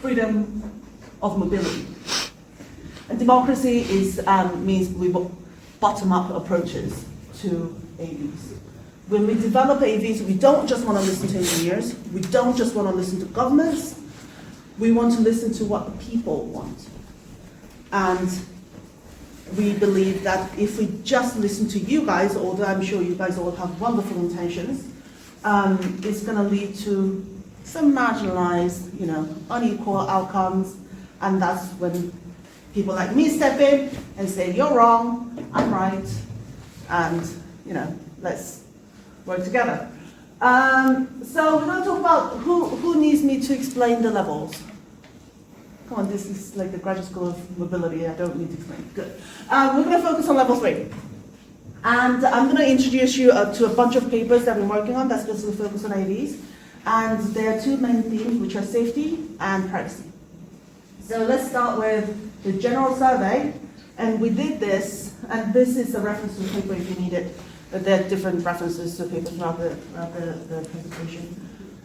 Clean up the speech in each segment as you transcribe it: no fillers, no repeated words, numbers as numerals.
freedom of mobility. And democracy means bottom-up approaches to AVs. When we develop AVs, we don't just want to listen to engineers, we don't just want to listen to governments, we want to listen to what the people want. And we believe that if we just listen to you guys, although I'm sure you guys all have wonderful intentions, it's going to lead to some marginalized, unequal outcomes, and that's when people like me step in and say, you're wrong, I'm right, and, let's work together. So we're going to talk about who needs me to explain the levels. Come on, this is like the graduate school of mobility, I don't need to explain. Good. We're going to focus on level 3. And I'm going to introduce you to a bunch of papers that we're working on that's just going to focus on AVs. And there are two main themes, which are safety and privacy. So let's start with the general survey. And we did this, and this is a reference to the paper if you need it. But there are different references to papers throughout the presentation.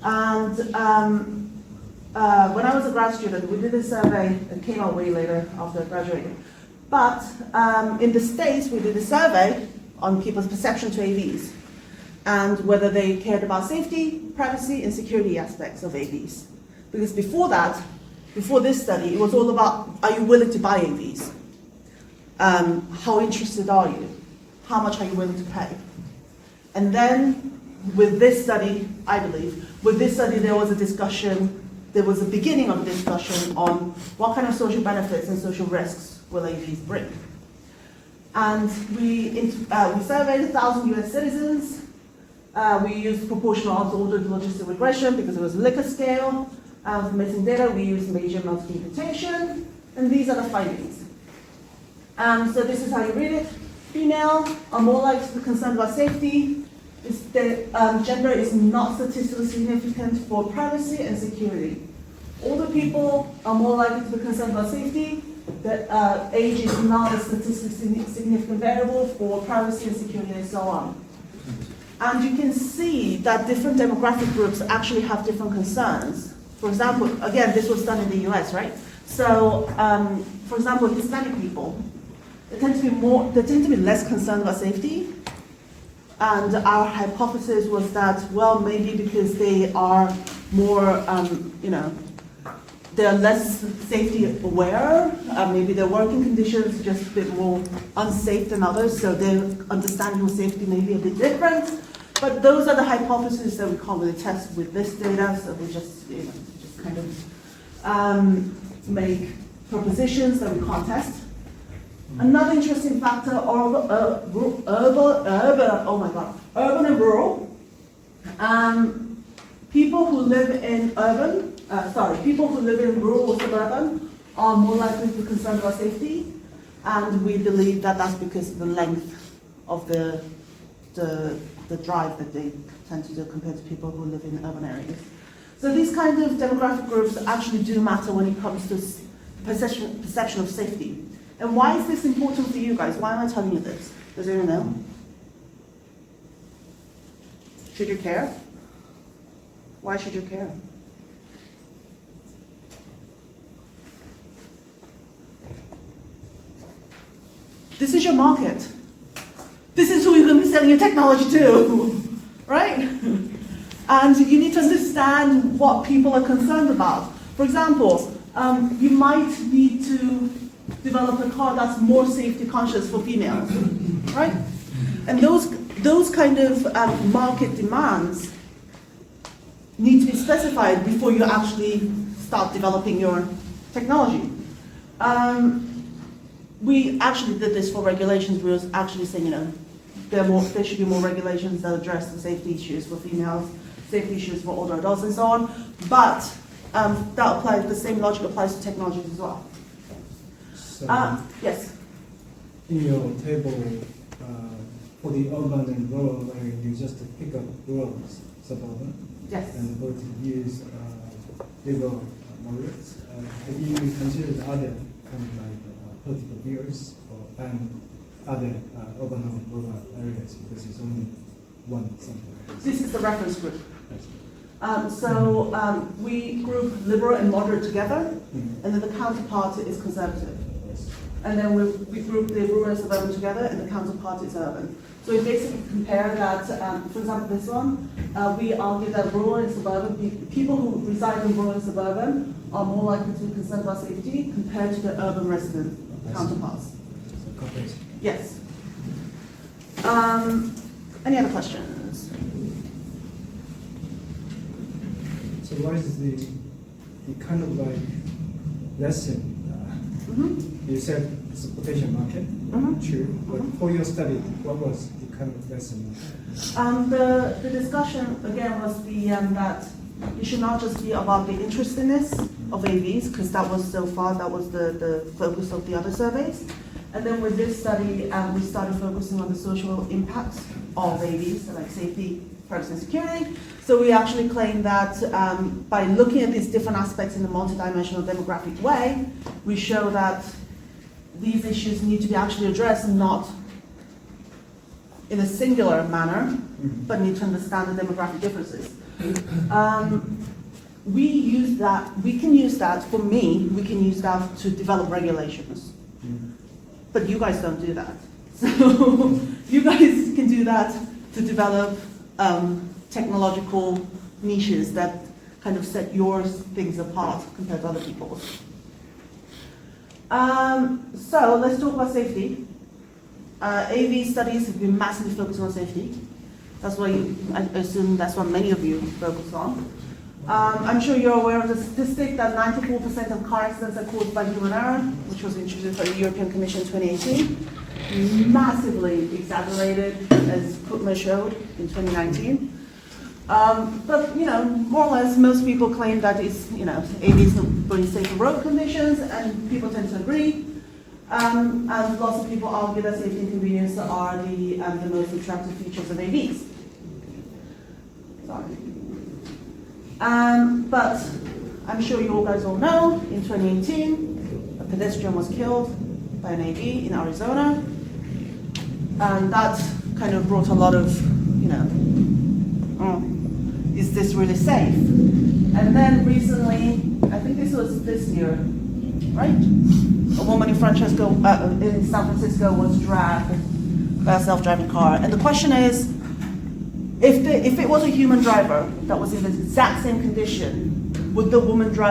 And when I was a grad student, we did a survey that came out way later after graduating. But in the States, we did a survey on people's perception to AVs and whether they cared about safety, privacy, and security aspects of AVs. Because before this study, it was all about, are you willing to buy AVs? How interested are you? How much are you willing to pay? And then with this study, I believe, there was a discussion, there was a beginning of a discussion on what kind of social benefits and social risks will AVs bring. And we surveyed 1,000 US citizens. We used proportional ordered logistic regression because it was a Likert scale. For missing data, we used Bayesian multi-computation, and these are the findings. So this is how you read it. Female are more likely to be concerned about safety. Gender is not statistically significant for privacy and security. Older people are more likely to be concerned about safety. That age is not a statistically significant variable for privacy and security and so on. And you can see that different demographic groups actually have different concerns. For example, again, this was done in the US, right? So, for example, Hispanic people, they tend to be less concerned about safety. And our hypothesis was that, well, maybe because they are more, they're less safety aware, maybe their working conditions are just a bit more unsafe than others, so their understanding of safety may be a bit different. But those are the hypotheses that we can't really test with this data, so we just kind of make propositions that we can't test. Another interesting factor, urban and rural. People who live in rural or suburban are more likely to be concerned about safety, and we believe that that's because of the length of the drive that they tend to do compared to people who live in urban areas. So these kind of demographic groups actually do matter when it comes to perception of safety. And why is this important for you guys? Why am I telling you this? Does anyone know? Should you care? Why should you care? This is your market. This is who you're going to be selling your technology to, right? And you need to understand what people are concerned about. For example, you might need to develop a car that's more safety conscious for females, right? And those kind of market demands need to be specified before you actually start developing your technology. We actually did this for regulations. We was actually saying, there should be more regulations that address the safety issues for females, safety issues for older adults, and so on. But that applies. The same logic applies to technologies as well. So, yes. In your table, for the urban and rural area, you just pick up rural, suburban, Yes. and go to use liberal models. Have you considered other kind of like political views and other urban and rural areas, because it's only one something? This is the reference group. We group liberal and moderate together, Mhm. and then the counterpart is conservative. Yes. And then we group the rural and suburban together, and the counterpart is urban. So we basically compare that, for example, this one, we argue that rural and suburban, people who reside in rural and suburban are more likely to be concerned about safety compared to the urban resident counterparts. So comparison. Yes. Any other questions? So what is the kind of like lesson? You said it's a potential market, true. But for your study, what was the kind of lesson? The discussion again was that it should not just be about the interestedness of AVs, because that was so far that was the focus of the other surveys. And then with this study, we started focusing on the social impacts of AVs, so like safety, privacy, and security. So we actually claim that by looking at these different aspects in a multidimensional demographic way, we show that these issues need to be actually addressed not in a singular manner, but need to understand the demographic differences. We can use that, for me, we can use that to develop regulations. But you guys don't do that. So you guys can do that to develop technological niches that kind of set your things apart compared to other people's. So let's talk about safety. AV studies have been massively focused on safety. That's why I assume that's what many of you focus on. I'm sure you're aware of the statistic that 94% of car accidents are caused by human error, which was introduced by the European Commission in 2018. Massively exaggerated, as Putman showed in 2019. But more or less, most people claim that it's AV is bring safer road conditions, and people tend to agree. And lots of people argue that safety and convenience are the most attractive features of AVs. Sorry. But I'm sure you all guys all know, in 2018, a pedestrian was killed by an AV in Arizona. And that kind of brought a lot of, is this really safe? And then recently, I think this was this year, right? A woman in San Francisco was dragged by a self-driving car. And the question is, if it was a human driver that was in the exact same condition, would the woman who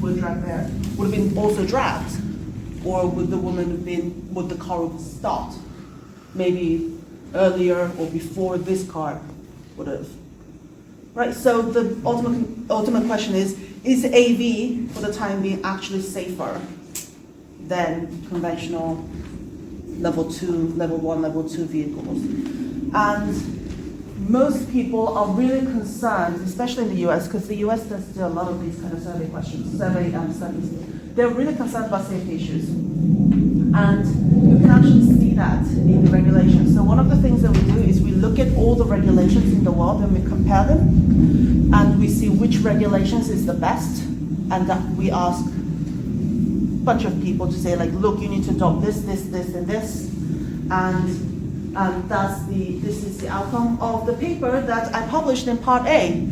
was dragged there would have been also dragged, or would the car have stopped maybe earlier or before this car would have? Right. So the ultimate question is AV for the time being actually safer than conventional level 2, level 1, level 2 vehicles? And most people are really concerned, especially in the US, because the US does do a lot of these kind of survey studies. They're really concerned about safety issues. And you can actually see that in the regulations. So one of the things that we do is we look at all the regulations in the world and we compare them, and we see which regulations is the best, and that we ask a bunch of people to say, like, look, you need to adopt this, and this, and this is the outcome of the paper that I published in Part A.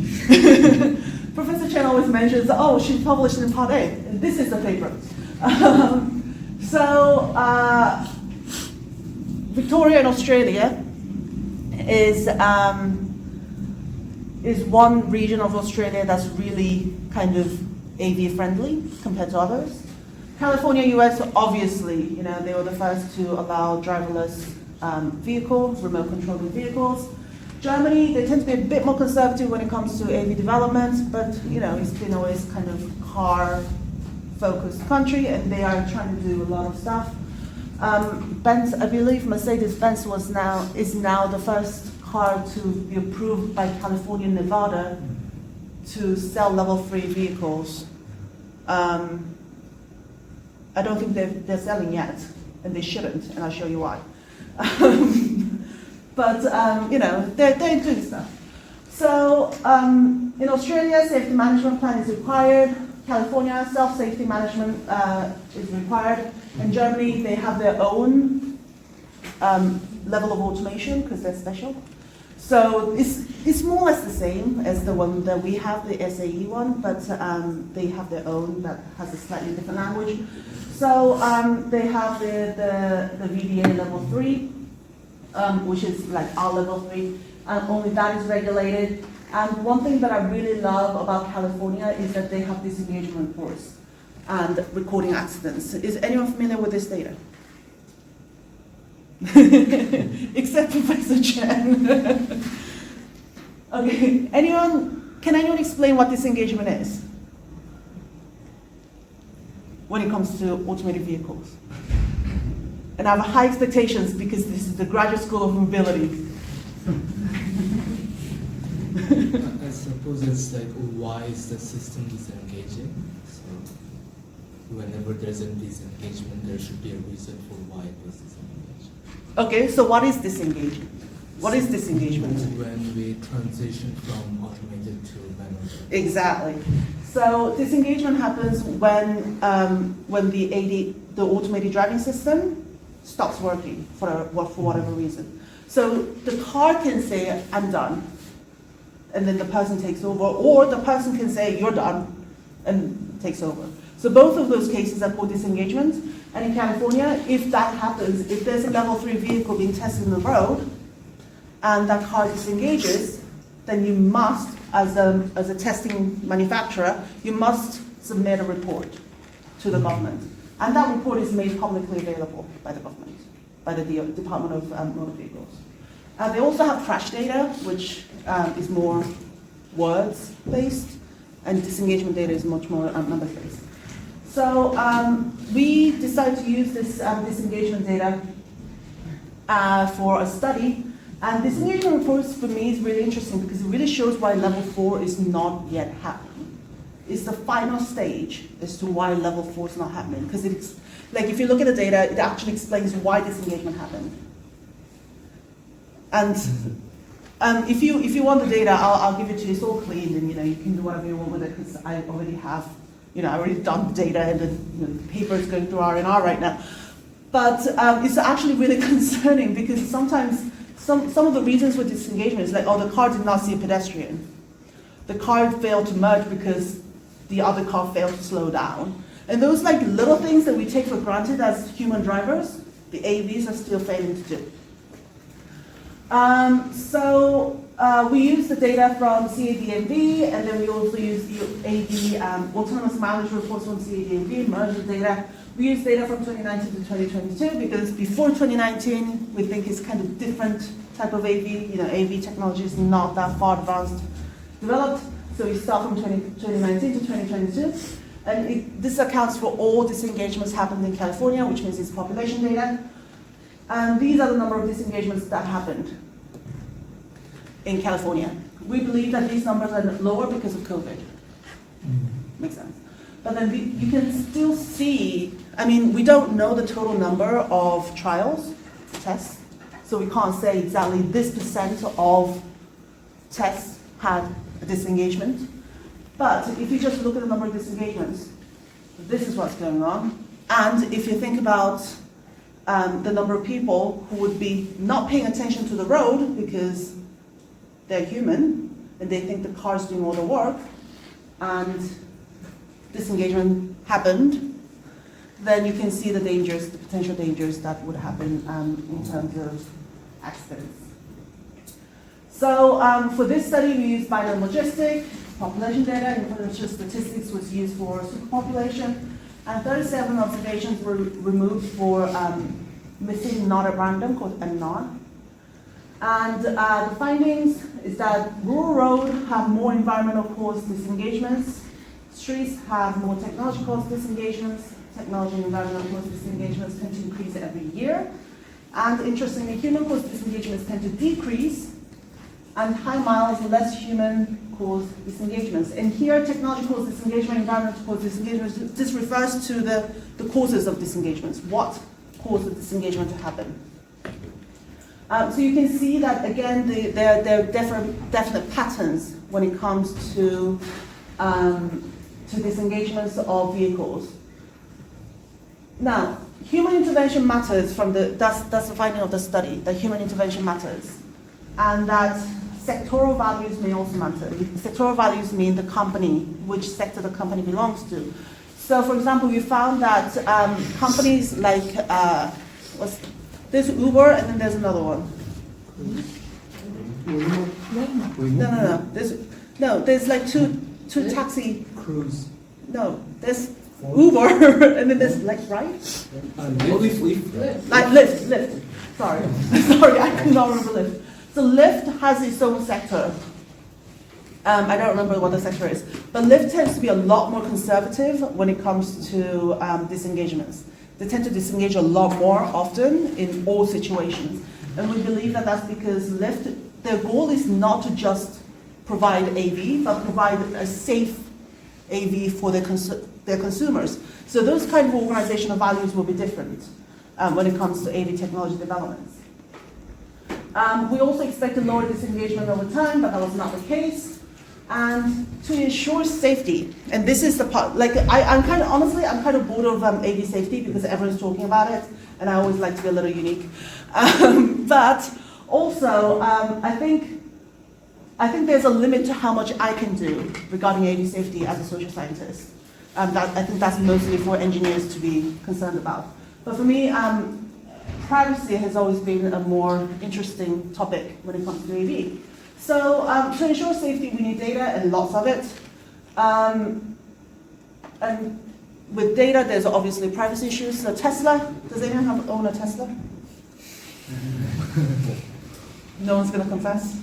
Professor Chen always mentions, oh, she published in Part A, and this is the paper. Victoria in Australia is one region of Australia that's really kind of AV friendly compared to others. California, US, obviously, they were the first to allow driverless vehicles, remote controlled vehicles. Germany, they tend to be a bit more conservative when it comes to AV development, but it's been always kind of car-focused country, and they are trying to do a lot of stuff. Benz, I believe Mercedes-Benz is now the first car to be approved by California and Nevada to sell level 3 vehicles. I don't think they're selling yet, and they shouldn't, and I'll show you why. But they're doing stuff. So in Australia, safety management plan is required. California, self-safety management is required. In Germany, they have their own level of automation because they're special. So it's more or less the same as the one that we have, the SAE one, but they have their own that has a slightly different language. So they have the VBA level 3, which is like our level 3, and only that is regulated. And one thing that I really love about California is that they have disengagement reports and recording accidents. Is anyone familiar with this data? Except Professor Chen. Okay, can anyone explain what disengagement is when it comes to automated vehicles? And I have high expectations because this is the Graduate School of Mobility. I suppose it's like, why is the system disengaging? So whenever there's a disengagement, there should be a reason for why it was disengaged. Okay, so what is disengagement? What is disengagement? When we transition from automated to manual. Exactly. So disengagement happens when the automated driving system stops working for whatever reason. So the car can say, I'm done, and then the person takes over, or the person can say, you're done, and takes over. So both of those cases are called disengagement. And in California, if that happens, if there's a level 3 vehicle being tested on the road, and that car disengages, then you must, as a testing manufacturer, you must submit a report to the government. And that report is made publicly available by the government, by the Department of Motor Vehicles. They also have crash data, which is more words-based, and disengagement data is much more numbers-based. So we decided to use this disengagement data for a study. And disengagement reports for me is really interesting because it really shows why level 4 is not yet happening. It's the final stage as to why level 4 is not happening. Because it's like, if you look at the data, it actually explains why disengagement happened. And if you want the data, I'll give it to you. It's all clean, and you can do whatever you want with it because I already have, I already done the data, and the paper is going through R&R right now. But it's actually really concerning because sometimes some of the reasons for disengagement is like, oh, the car did not see a pedestrian. The car failed to merge because the other car failed to slow down. And those like little things that we take for granted as human drivers, the AVs are still failing to do. We use the data from CADMV, and then we also use the AV autonomous mileage reports from CADMV, merge the data. We use data from 2019 to 2022 because before 2019, we think it's kind of different type of AV. AV technology is not that far advanced developed. So we start from 2019 to 2022. And this accounts for all disengagements happened in California, which means it's population data. And these are the number of disengagements that happened in California. We believe that these numbers are lower because of COVID. Makes sense. But then you can still see, we don't know the total number of trials, tests, so we can't say exactly this % of tests had a disengagement. But if you just look at the number of disengagements, this is what's going on. And if you think about the number of people who would be not paying attention to the road because they're human and they think the car's doing all the work, and disengagement happened, then you can see the dangers, the potential dangers that would happen in terms of accidents. So for this study, we used binary logistic, population data, and potential statistics was used for superpopulation, and 37 observations were removed for missing not at random, called MNOT. And the findings is that rural roads have more environmental caused disengagements, streets have more technology caused disengagements, technology and environmental caused disengagements tend to increase every year. And interestingly, human caused disengagements tend to decrease, and high miles, less human caused disengagements. And here, technology caused disengagement, environmental caused disengagements, this refers to the causes of disengagements. What caused the disengagement to happen? So you can see that, again, there are definite patterns when it comes to disengagements of vehicles. Now, human intervention matters that's the finding of the study, that human intervention matters. and that sectoral values may also matter. Sectoral values mean the company, which sector the company belongs to. So, for example, we found that companies like, there's Uber and then there's another one. No, there's like two taxi. Cruise. No, there's Uber and then there's like, right? Like Lyft. Sorry, I cannot remember Lyft. So Lyft has its own sector. I don't remember what the sector is, but Lyft tends to be a lot more conservative when it comes to disengagements. They tend to disengage a lot more often in all situations. And we believe that that's because Lyft, their goal is not to just provide AV, but provide a safe AV for their consumers. So those kind of organizational values will be different when it comes to AV technology developments. We also expected lower disengagement over time, but that was not the case. And to ensure safety, and this is the part, like I'm kind of bored of AV safety because everyone's talking about it, and I always like to be a little unique. But also, I think there's a limit to how much I can do regarding AV safety as a social scientist. I think that's mostly for engineers to be concerned about. But for me, privacy has always been a more interesting topic when it comes to AV. So to ensure safety, we need data and lots of it. And with data, there's obviously privacy issues. So Tesla, does anyone own a Tesla? No one's going to confess?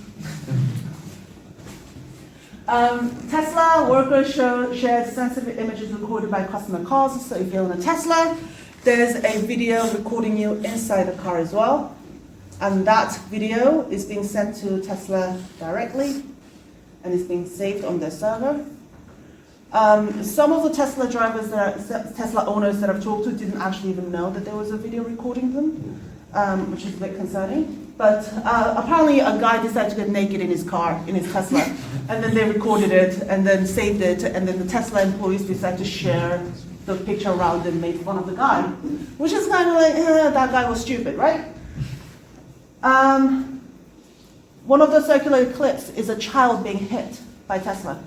Tesla workers shared sensitive images recorded by customer cars. So if you own a Tesla, there's a video recording you inside the car as well. And that video is being sent to Tesla directly and is being saved on their server. Some of the Tesla drivers, Tesla owners that I've talked to didn't actually even know that there was a video recording them, which is a bit concerning. But apparently a guy decided to get naked in his car, in his Tesla, and then they recorded it and then saved it, and then the Tesla employees decided to share the picture around and made fun of the guy, which is kind of like, that guy was stupid, right? One of the circulated clips is a child being hit by Tesla.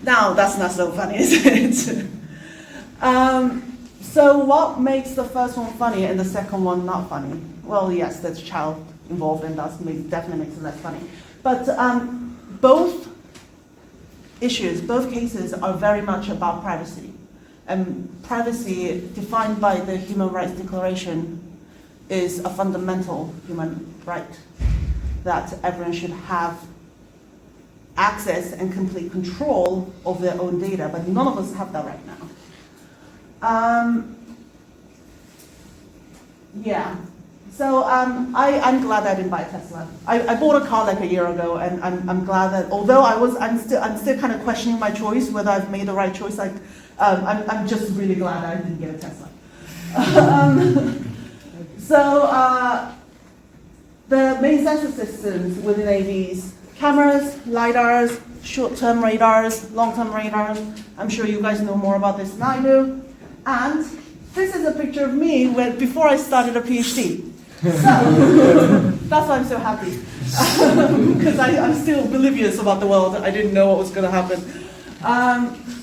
Now, that's not so funny, is it? So what makes the first one funny and the second one not funny? Well, yes, there's a child involved, and that definitely makes it less funny. But both cases are very much about privacy. And privacy, defined by the Human Rights Declaration, is a fundamental human right that everyone should have access and complete control of their own data, but none of us have that right now. Yeah, so I'm glad I didn't buy a Tesla. I bought a car like a year ago, and I'm glad that, although I'm still kind of questioning my choice, whether I've made the right choice. Like, I'm just really glad I didn't get a Tesla. So the main sensor systems within AVs: cameras, LiDARs, short-term radars, long-term radars. I'm sure you guys know more about this than I do. And this is a picture of me before I started a PhD. So that's why I'm so happy, because I'm still oblivious about the world. I didn't know what was going to happen.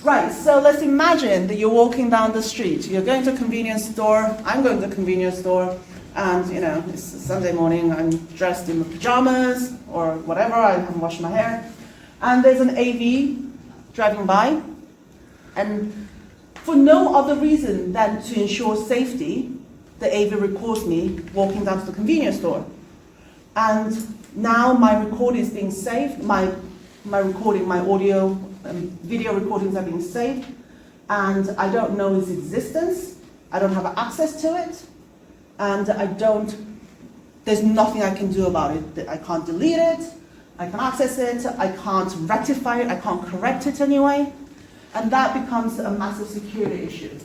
Right, so let's imagine that you're walking down the street. You're going to a convenience store. I'm going to a convenience store. And, it's Sunday morning. I'm dressed in my pajamas or whatever. I haven't washed my hair. And there's an AV driving by. And for no other reason than to ensure safety, the AV records me walking down to the convenience store. And now my recording is being saved. My recording, my audio and video recordings are being saved. And I don't know its existence. I don't have access to it. And there's nothing I can do about it. I can't delete it, I can't access it, I can't rectify it, I can't correct it anyway. And that becomes a massive security issue.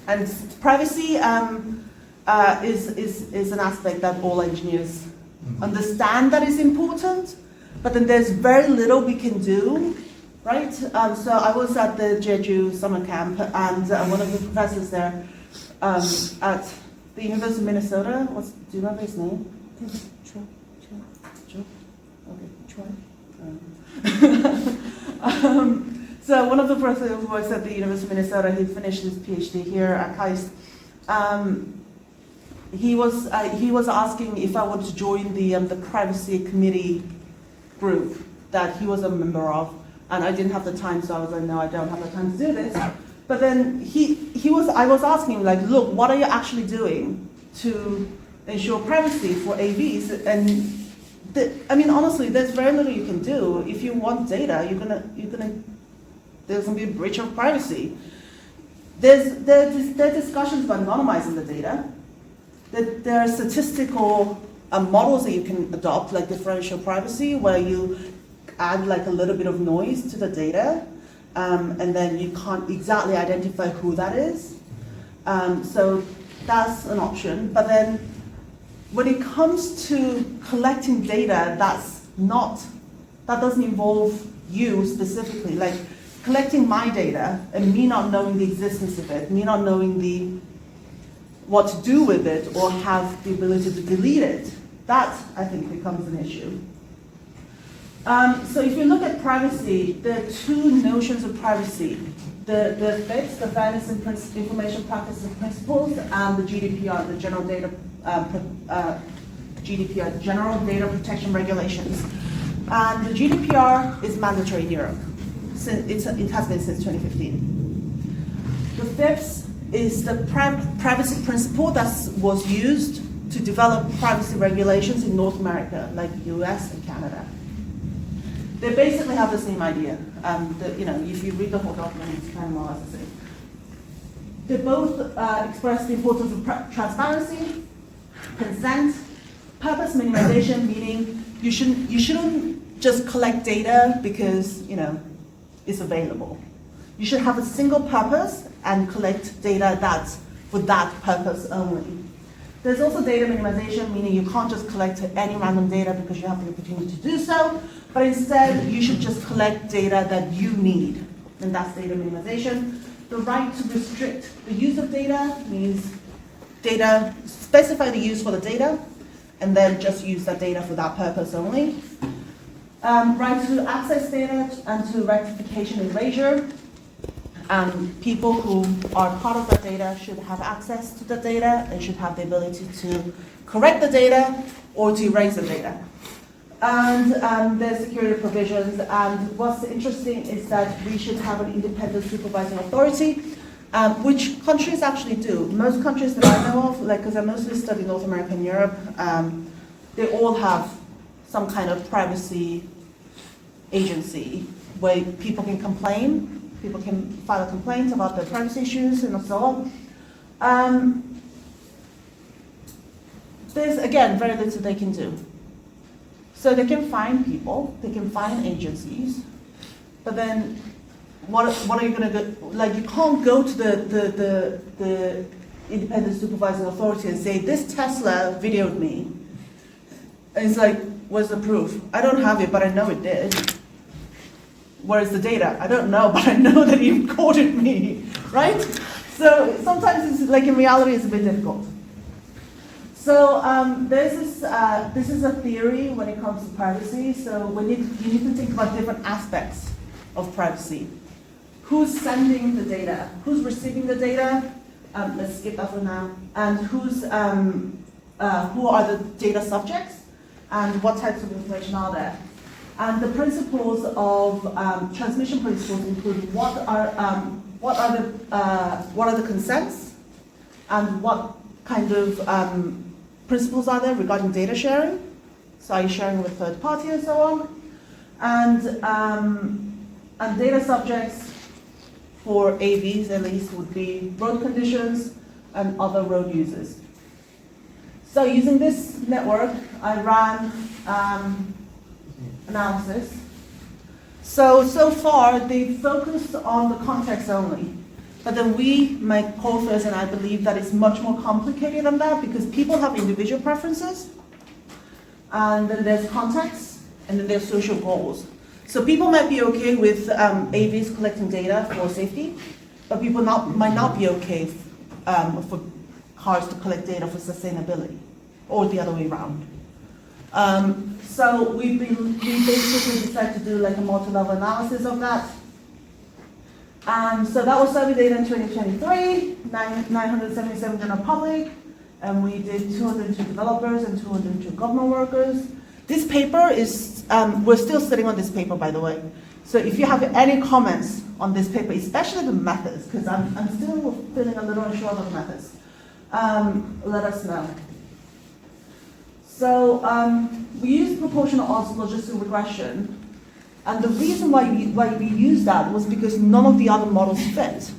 And privacy is an aspect that all engineers understand that is important, but then there's very little we can do, right? So I was at the Jeju summer camp, and one of the professors there at the University of Minnesota, do you remember his name? Okay, try. So one of the professors who works at the University of Minnesota, he finished his PhD here at KAIST. He was asking if I wanted to join the privacy committee group that he was a member of, and I didn't have the time, so I was like, no, I don't have the time to do this. But then I was asking him, like, look, what are you actually doing to ensure privacy for AVs? And I mean, honestly, there's very little you can do. If you want data, there's gonna be a breach of privacy. There are discussions about anonymizing the data. There are statistical models that you can adopt, like differential privacy, where you add like a little bit of noise to the data, and then you can't exactly identify who that is. So that's an option. But then when it comes to collecting data that doesn't involve you specifically, like collecting my data and me not knowing the existence of it, me not knowing what to do with it or have the ability to delete it, that I think becomes an issue. So if you look at privacy, there are two notions of privacy. The FIPS, the Fairness and Information Practices and Principles, and the GDPR, the General Data Protection Regulations. And the GDPR is mandatory in Europe. It has been since 2015. The FIPS is the privacy principle that was used to develop privacy regulations in North America, like US and Canada. They basically have the same idea. If you read the whole document, it's kind of more or less the same. They both express the importance of transparency, consent, purpose minimization, meaning you shouldn't just collect data because it's available. You should have a single purpose and collect data that's for that purpose only. There's also data minimization, meaning you can't just collect any random data because you have the opportunity to do so, but instead you should just collect data that you need, and that's data minimization. The right to restrict the use of data means specify the use for the data, and then just use that data for that purpose only. Right to access data and to rectification and erasure. People who are part of that data should have access to the data and should have the ability to correct the data or to erase the data. And there's security provisions. And what's interesting is that we should have an independent supervising authority, which countries actually do. Most countries that I know of, because I mostly study North America and Europe, they all have some kind of privacy agency where people can complain. People can file a complaint about their privacy issues and so on. There's, again, very little they can do. So they can fine people, they can fine agencies, but then what are you going to do? Like, you can't go to the independent supervising authority and say, this Tesla videoed me. And it's like, where's the proof? I don't have it, but I know it did. Where's the data? I don't know, but I know that he recorded me, right? So sometimes it's like, in reality, it's a bit difficult. So this is a theory when it comes to privacy. So you need to think about different aspects of privacy. Who's sending the data? Who's receiving the data? Let's skip that for now. And who are the data subjects? And what types of information are there? And the principles of transmission principles include what are the consents, and what kind of principles are there regarding data sharing. So are you sharing with third party and so on? And data subjects for AVs at least would be road conditions and other road users. So using this network, I ran analysis. So far, they focused on the context only. But then my co-authors and I believe that it's much more complicated than that, because people have individual preferences, and then there's context, and then there's social goals. So people might be okay with AVs collecting data for safety, but people might not be okay for cars to collect data for sustainability, or the other way around. So we basically decided to do like a multi-level analysis of that. So that was survey data in 2023, 977 general public, and we did 202 developers and 202 government workers. This paper is, we're still sitting on this paper, by the way. So if you have any comments on this paper, especially the methods, because I'm still feeling a little unsure of the methods, let us know. So we used proportional odds logistic regression, and the reason why we used that was because none of the other models fit.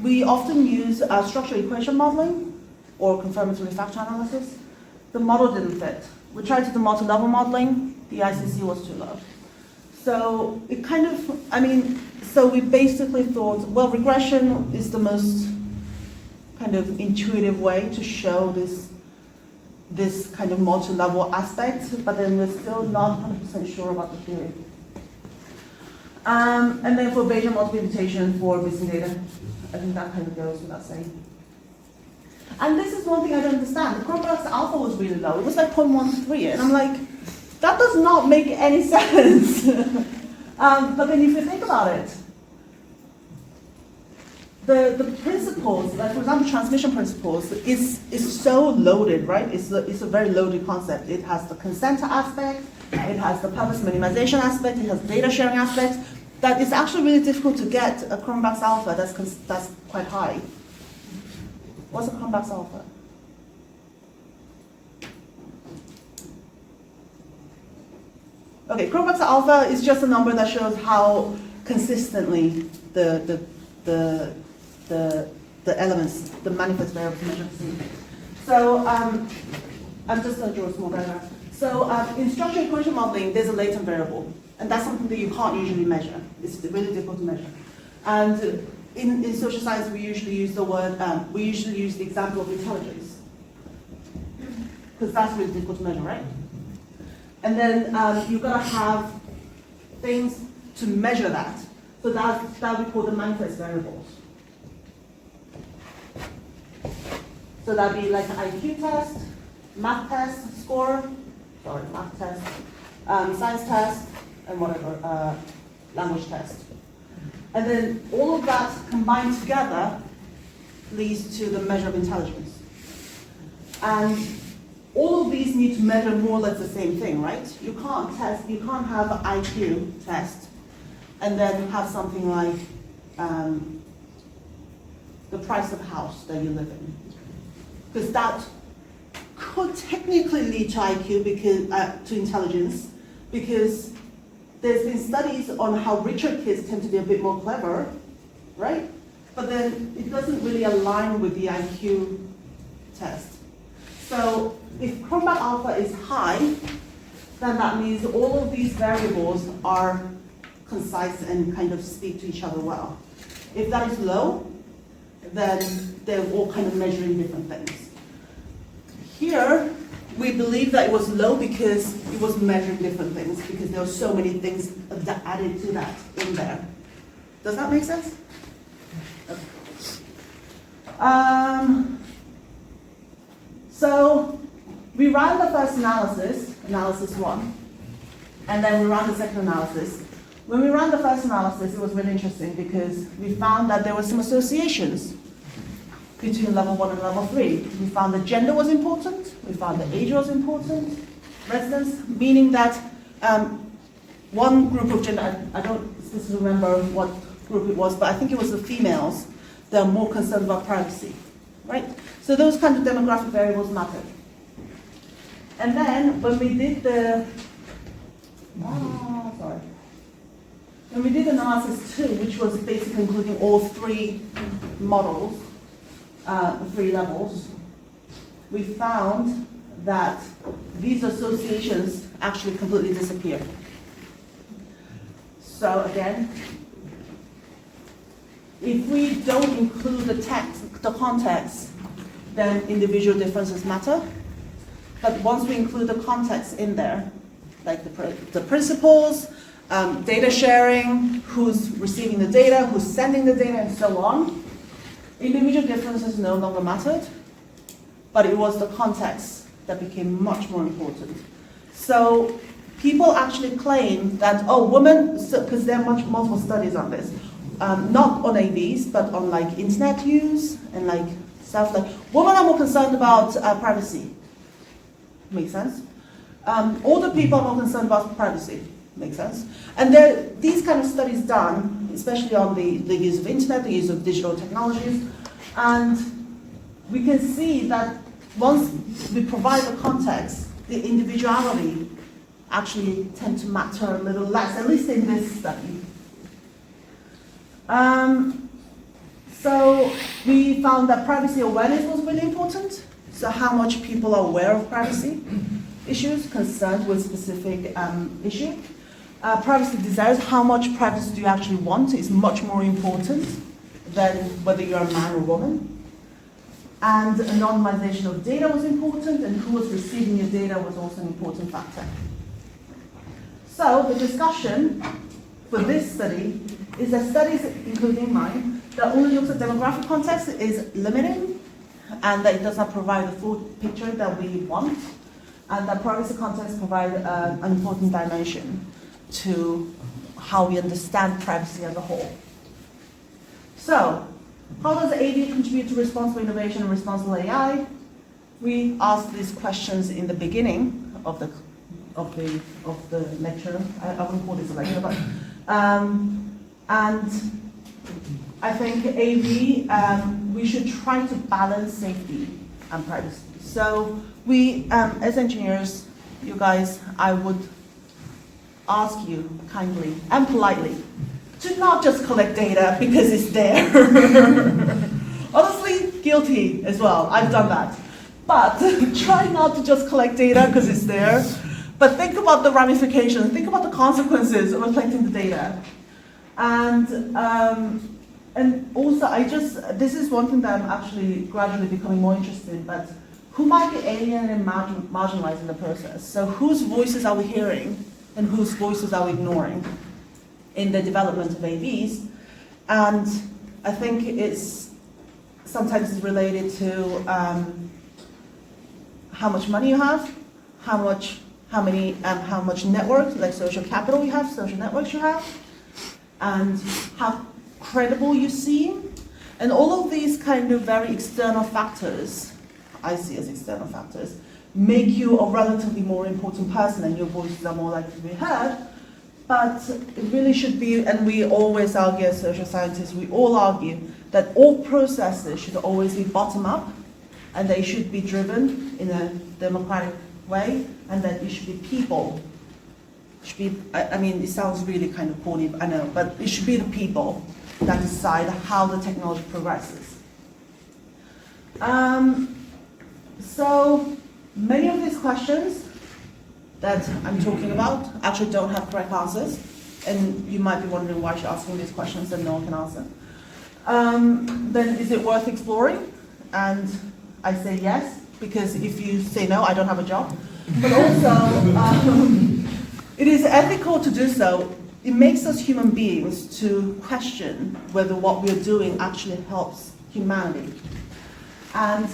We often use structural equation modeling or confirmatory factor analysis. The model didn't fit. We tried to do multi-level modeling, the ICC was too low. So it kind of, so we basically thought, well, regression is the most kind of intuitive way to show this kind of multi-level aspect, but then we're still not 100% sure about the theory. And then for Bayesian multi-imputation for missing data, I think that kind of goes without saying. And this is one thing I don't understand. The Cronbach's alpha was really low. It was like 0.13, and I'm like, that does not make any sense. But then if you think about it, the principles, like for example, transmission principles, is so loaded, right? It's a very loaded concept. It has the consent aspect, it has the purpose minimization aspect, it has data sharing aspect, that it's actually really difficult to get a Cronbach's alpha that's quite high. What's a Cronbach's alpha? Okay, Cronbach's alpha is just a number that shows how consistently the elements, the manifest variables measure the same. So I'm just going to draw a small diagram. So in structural equation modeling, there's a latent variable, and that's something that you can't usually measure. It's really difficult to measure. And in social science, we usually use the example of intelligence, because that's really difficult to measure, right? And then you've got to have things to measure that. So that we call the manifest variables. So that'd be like an IQ test, math test score, math test, science test, and whatever, language test. And then all of that combined together leads to the measure of intelligence. And all of these need to measure more or less the same thing, right? You can't have an IQ test and then have something like the price of a house that you live in. Because that could technically lead to IQ, because to intelligence, because there's been studies on how richer kids tend to be a bit more clever, right? But then it doesn't really align with the IQ test. So if Cronbach alpha is high, then that means all of these variables are concise and kind of speak to each other well. If that is low, then they're all kind of measuring different things. Here, we believe that it was low because it was measuring different things, because there were so many things that added to that in there. Does that make sense? Okay. So we ran the first analysis 1, and then we ran the second analysis. When we ran the first analysis, it was really interesting because we found that there were some associations between level 1 and level 3. We found that gender was important, we found that age was important, residence, meaning that one group of gender, I don't specifically remember what group it was, but I think it was the females that are more concerned about privacy, right? So those kinds of demographic variables mattered. And then when we did when we did analysis 2, which was basically including all 3 models, 3 levels, we found that these associations actually completely disappear. So again, if we don't include the context, then individual differences matter. But once we include the context in there, like the principles, data sharing, who's receiving the data, who's sending the data, and so on, individual differences no longer mattered, but it was the context that became much more important. So people actually claim that, oh, women, because there are multiple studies on this, not on AVs, but on like internet use and like stuff like, women are more concerned about privacy. Makes sense? Older people are more concerned about privacy. Makes sense? And there are these kind of studies done, especially on the use of internet, the use of digital technologies, and we can see that once we provide the context, the individuality actually tend to matter a little less, at least in this study. So we found that privacy awareness was really important. So how much people are aware of privacy issues, concerned with specific issue. Privacy desires, how much privacy do you actually want, is much more important than whether you're a man or woman. And anonymization of data was important, and who was receiving your data was also an important factor. So the discussion for this study is that studies, including mine, that only looks at demographic context is limiting, and that it does not provide the full picture that we want, and that privacy context provide an important dimension to how we understand privacy as a whole. So, how does AV contribute to responsible innovation and responsible AI? We asked these questions in the beginning of the lecture. I wouldn't call this a lecture, but and I think AV, we should try to balance safety and privacy. So we, as engineers, you guys, I would ask you kindly and politely to not just collect data because it's there. Honestly, guilty as well. I've done that. But try not to just collect data because it's there. But think about the ramifications. Think about the consequences of collecting the data. And also, this is one thing that I'm actually gradually becoming more interested in, but who might be alienated and marginalized in the process? So whose voices are we hearing and whose voices are we ignoring in the development of AVs? And I think sometimes it's related to how much money you have, how much network, like social capital you have, social networks you have, and how credible you seem. And all of these kind of very external factors, I see as external factors, make you a relatively more important person and your voices are more likely to be heard. But it really should be, and we always argue as social scientists, we all argue that all processes should always be bottom up and they should be driven in a democratic way, and that it should be people. It should be, I mean, it sounds really kind of corny, I know, but it should be the people that decide how the technology progresses. So many of these questions that I'm talking about actually don't have correct answers, and you might be wondering why she's asking these questions that no one can answer. Then is it worth exploring? And I say yes, because if you say no, I don't have a job. But also, it is ethical to do so. It makes us human beings to question whether what we're doing actually helps humanity. And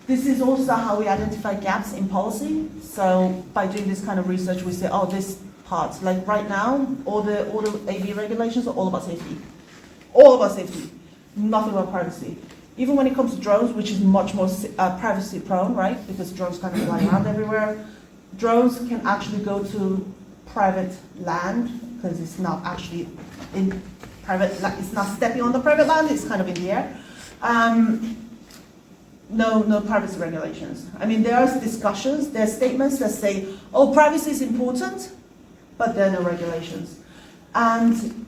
this is also how we identify gaps in policy. So by doing this kind of research, we say, oh, this part, like right now, all the AV regulations are all about safety. All about safety, nothing about privacy. Even when it comes to drones, which is much more privacy prone, right? Because drones kind of fly around everywhere. Drones can actually go to private land, because it's not actually in private, it's not stepping on the private land, it's kind of in the air. No privacy regulations. I mean, there are discussions, there are statements that say, oh, privacy is important, but there are no regulations. And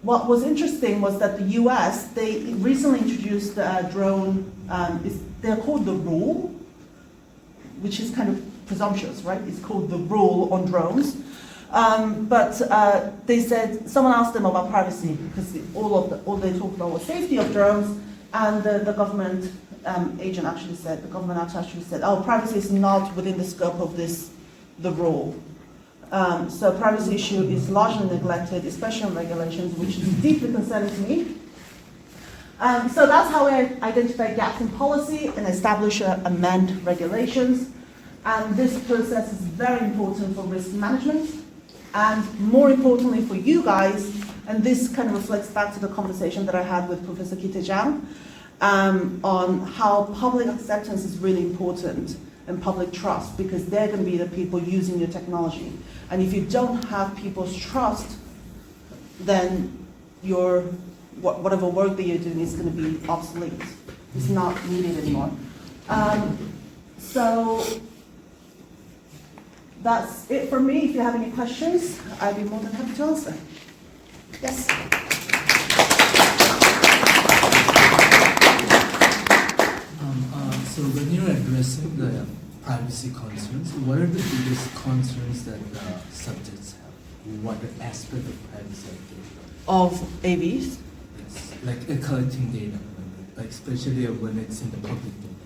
what was interesting was that the US, they recently introduced a drone, they're called the rule, which is kind of presumptuous, right? It's called the rule on drones. But they said, someone asked them about privacy, because all they talked about was safety of drones, and the government agent actually said, oh, privacy is not within the scope of the rule. So privacy issue is largely neglected, especially in regulations, which is deeply concerning to me. So that's how we identify gaps in policy and establish amend regulations. And this process is very important for risk management, and more importantly for you guys, and this kind of reflects back to the conversation that I had with Professor Kite Zhang on how public acceptance is really important and public trust, because they're going to be the people using your technology. And if you don't have people's trust, then your whatever work that you're doing is going to be obsolete. It's not needed anymore. So that's it for me. If you have any questions, I'd be more than happy to answer. Yes? So when you're addressing the privacy concerns, what are the biggest concerns that the subjects have? What aspect of privacy are they? Of AVs? Yes, like collecting data, like especially when it's in the public domain.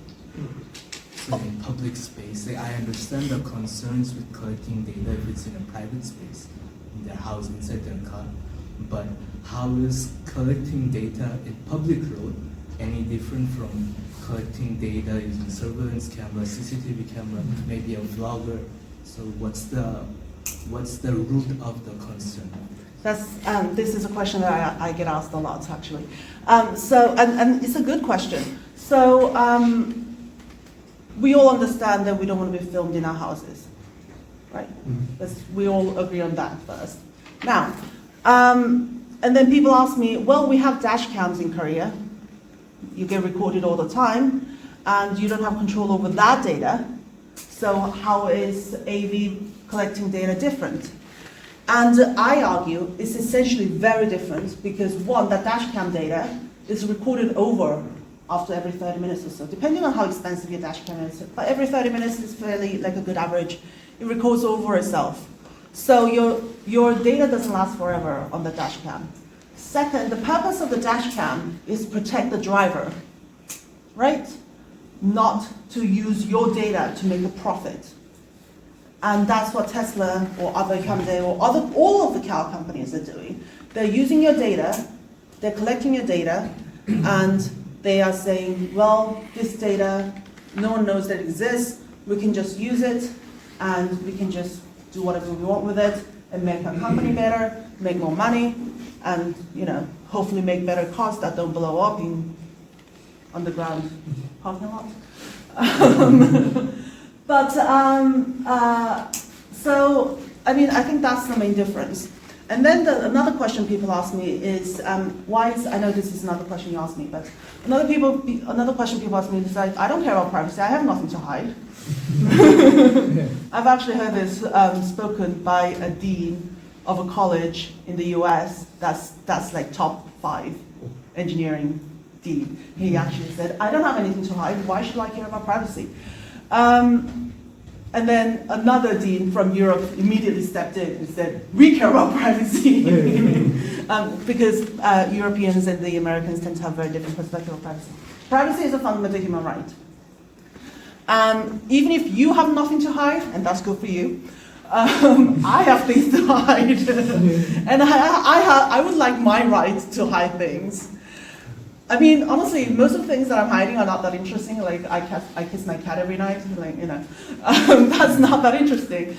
So in public space, I understand the concerns with collecting data if it's in a private space, in their house, inside their car. But how is collecting data in public road any different from collecting data using surveillance camera, CCTV camera, maybe a vlogger? So what's the root of the concern? That's this is a question that I get asked a lot, actually. And it's a good question. So we all understand that we don't want to be filmed in our houses, right? We all agree on that first. Now, and then people ask me, well, we have dash cams in Korea. You get recorded all the time, and you don't have control over that data. So how is AV collecting data different? And I argue it's essentially very different because, one, that dash cam data is recorded over after every 30 minutes or so, depending on how expensive your dash cam is. But every 30 minutes is fairly like a good average. It records over itself. So your data doesn't last forever on the dash cam. Second, the purpose of the dash cam is to protect the driver, right? Not to use your data to make a profit. And that's what Tesla or other Hyundai or all of the car companies are doing. They're using your data, they're collecting your data, and they are saying, well, this data, no one knows that it exists, we can just use it, and we can just do whatever we want with it, and make our company better, make more money, and hopefully make better cars that don't blow up in underground parking lot. So, I think that's the main difference. And then another question people ask me is, I know this is another question you asked me, but another question people ask me is like, I don't care about privacy, I have nothing to hide. I've actually heard this spoken by a dean of a college in the US that's like top 5 engineering dean. He actually said, I don't have anything to hide, why should I care about privacy? And then another dean from Europe immediately stepped in and said, we care about privacy. Because Europeans and the Americans tend to have very different perspective of privacy. Privacy is a fundamental human right. Even if you have nothing to hide, and that's good for you, I have things to hide. And I would like my right to hide things. Honestly, most of the things that I'm hiding are not that interesting. Like, I kiss my cat every night, that's not that interesting.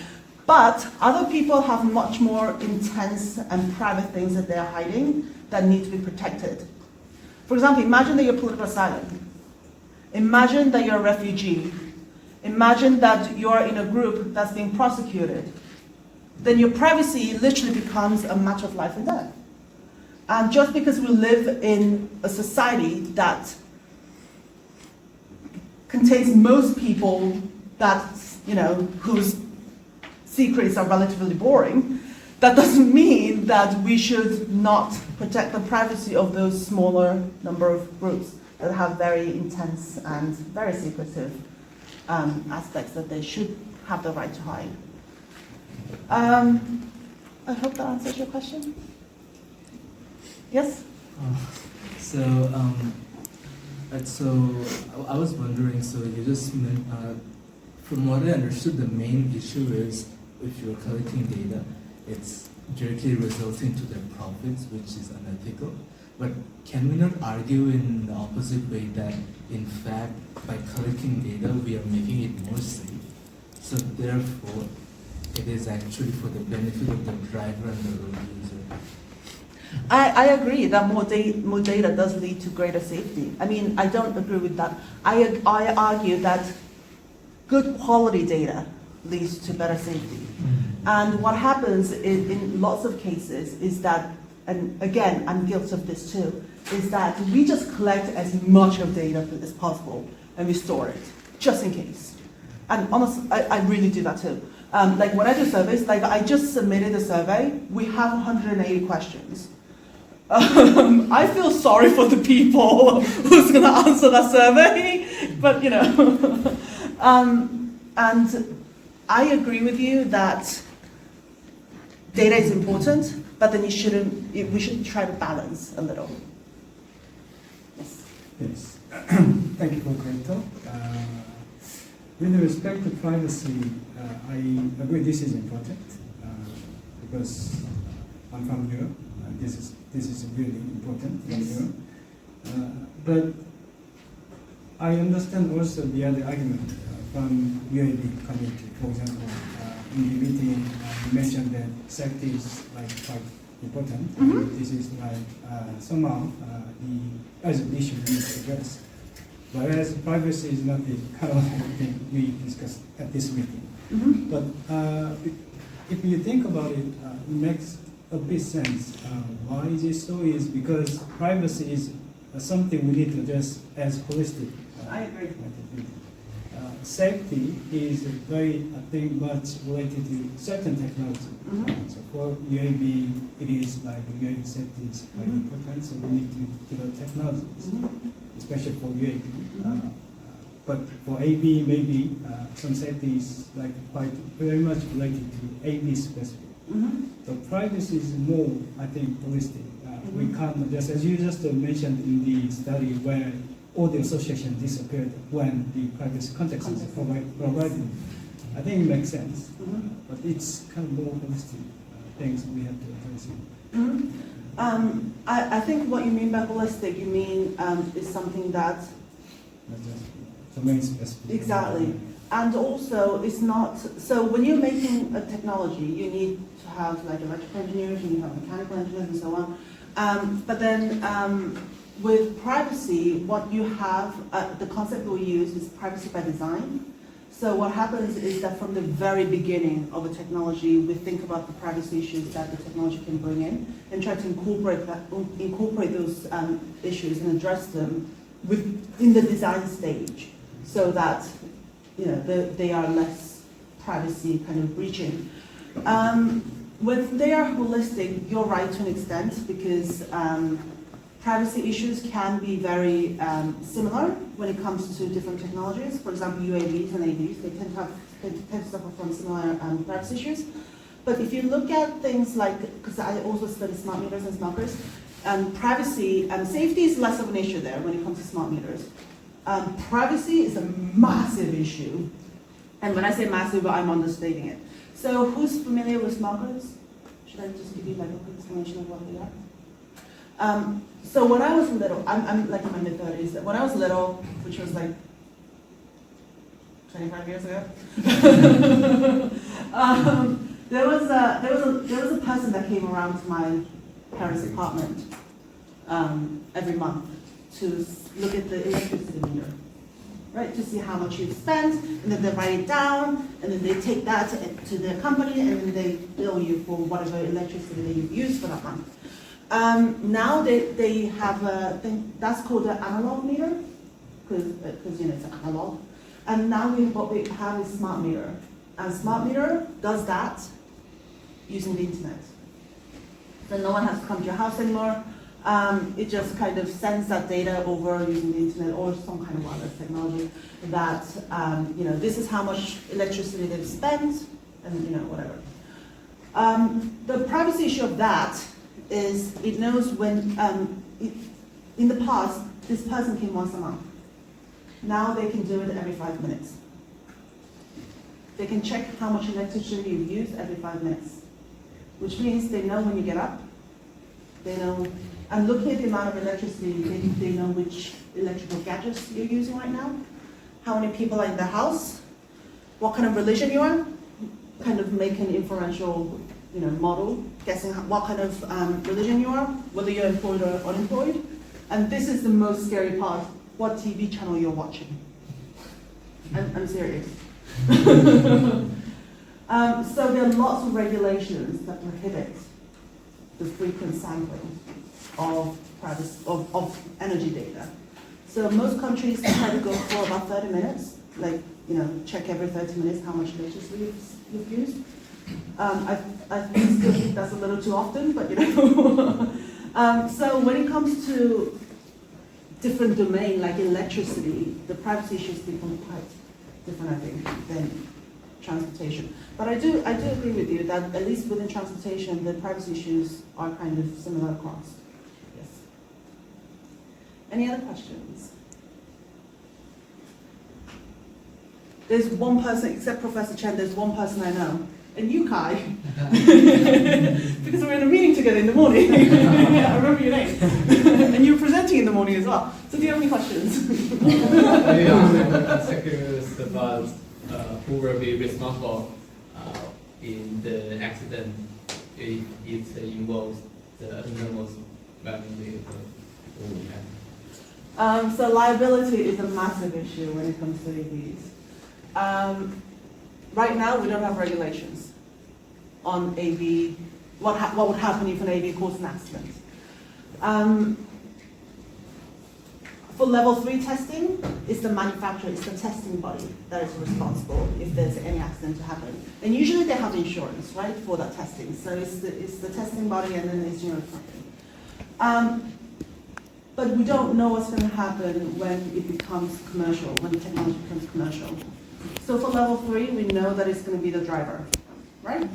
But other people have much more intense and private things that they're hiding that need to be protected. For example, imagine that you're political asylum. Imagine that you're a refugee. Imagine that you're in a group that's being prosecuted. Then your privacy literally becomes a matter of life and death. And just because we live in a society that contains most people that, whose secrets are relatively boring, that doesn't mean that we should not protect the privacy of those smaller number of groups that have very intense and very secretive aspects that they should have the right to hide. I hope that answers your question. Yes? So I was wondering, so you just meant, from what I understood, the main issue is if you're collecting data, it's directly resulting to their profits, which is unethical. But can we not argue in the opposite way that, in fact, by collecting data, we are making it more safe? So therefore, it is actually for the benefit of the driver and the road user. I agree that more data does lead to greater safety. I mean, I don't agree with that. I argue that good quality data leads to better safety. And what happens in lots of cases is that, and again, I'm guilty of this too, is that we just collect as much of data as possible and we store it, just in case. And honestly, I really do that too. Like when I do surveys, like I just submitted a survey, we have 180 questions. I feel sorry for the people who's going to answer that survey, but you know. And I agree with you that data is important, but then we should try to balance a little. Yes. Yes. Thank you for great talk. With respect to privacy, I agree this is important because I'm from Europe. This is really important in Yes. Europe. But I understand also the other argument from UAB community. For example, in the meeting, you mentioned that safety is like quite important. Mm-hmm. This is like somehow as an issue we need to address. Whereas privacy is not the kind of thing we discussed at this meeting. Mm-hmm. But if you think about it, it makes a bit sense. Why is it so? Is because privacy is something we need to address as holistic. I agree. Safety is very, I think, much related to certain technology. Mm-hmm. So for UAB, it is like UAB safety is quite Mm-hmm. important, so we need to develop technologies, Mm-hmm. especially for UAB. Mhm. But for AB, maybe some safety is like quite very much related to AB specific. Mm-hmm. So privacy is more, I think, holistic. We can't just, as you just mentioned in the study, where all the association disappeared when the privacy context is provided. I think it makes sense, Mhm. but it's kind of more holistic things we have to address. Mhm. I think what you mean by holistic, you mean is something that Not just domain specific. exactly, and also it's not. So when you're making a technology, you need to have like electrical engineers, you need to have mechanical engineers, and so on. But then with privacy, what you have, the concept we use is privacy by design. So what happens is that from the very beginning of a technology, we think about the privacy issues that the technology can bring in and try to incorporate those issues and address them in the design stage, so that they are less privacy kind of breaching. When they are holistic, you're right to an extent, because privacy issues can be very similar when it comes to different technologies. For example, UAVs and AVs, they tend to suffer from similar privacy issues. But if you look at things like, because I also study smart meters and smart grids, privacy and safety is less of an issue there when it comes to smart meters. Privacy is a massive issue. And when I say massive, I'm understating it. So who's familiar with smart grids? Should I just give you like a quick explanation of what they are? So when I was little, I'm like in my mid-30s. When I was little, which was like 25 years ago, there was a person that came around to my parents' apartment every month to look at the electricity meter, right, to see how much you've spent, and then they write it down, and then they take that to their company, and then they bill you for whatever electricity that you've used for that month. Now they have a thing that's called an analog meter, because it's analog. And now what we have is smart meter, and smart meter does that using the internet. So no one has to come to your house anymore. It just kind of sends that data over using the internet or some kind of wireless technology. That this is how much electricity they've spent, and whatever. The privacy issue of that is it knows when, in the past, this person came once a month. Now they can do it every 5 minutes. They can check how much electricity you've used every 5 minutes, which means they know when you get up, they know, and looking at the amount of electricity, they know which electrical gadgets you're using right now, how many people are in the house, what kind of religion you are, kind of make an inferential, model, guessing what kind of religion you are, whether you're employed or unemployed. And this is the most scary part, what TV channel you're watching. I'm serious. So there are lots of regulations that prohibit the frequent sampling of energy data. So most countries try to go for about 30 minutes, like, check every 30 minutes how much electricity you've used. I still think that's a little too often, but so when it comes to different domain like electricity, the privacy issues become quite different, I think, than transportation. But I do agree with you that at least within transportation, the privacy issues are kind of similar across. Yes. Any other questions? There's one person, except Professor Chen, there's one person I know. And you, Kai. Because we were in a meeting together in the morning. I remember your name. And you were presenting in the morning as well. So do you have any questions? Maybe I'm curious about who will be responsible in the accident if it involves the autonomous driving vehicle. So liability is a massive issue when it comes to AVs. Right now, we don't have regulations on AV, what would happen if an AV caused an accident. For level 3 testing, it's the manufacturer, it's the testing body that is responsible if there's any accident to happen. And usually they have insurance, right, for that testing. So it's the testing body and then the insurance company. But we don't know what's going to happen when it becomes commercial, when the technology becomes commercial. So for level 3, we know that it's going to be the driver, right?